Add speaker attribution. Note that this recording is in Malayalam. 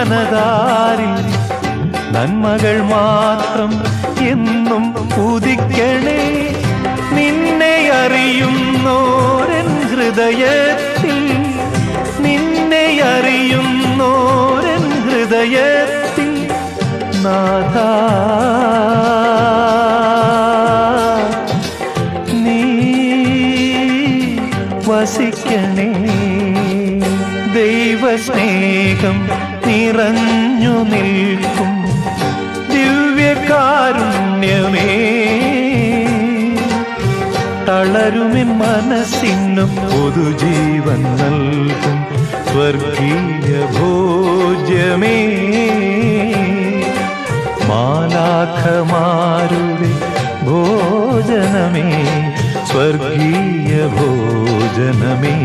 Speaker 1: മനതാരിൽ നന്മകൾ മാത്രം എന്നും ഉദിക്കണേ. നിന്നെ അറിയുന്നോരൻ ഹൃദയത്തിൽ, നിന്നെ അറിയുന്നോരൻ ഹൃദയത്തിൽ നാഥാ നീ വസിക്കണേ. ദൈവസ്നേഹം നിറഞ്ഞു നിൽക്കും ദിവ്യകാരുണ്യമേ, തളരുമെൻ മനസ്സിനും പുതുജീവൻ നൽകും സ്വർഗീയ ഭോജ്യമേ. മാലാഖമാരുടെ ഭോജനമേ, സ്വർഗീയ ഭോജനമേ.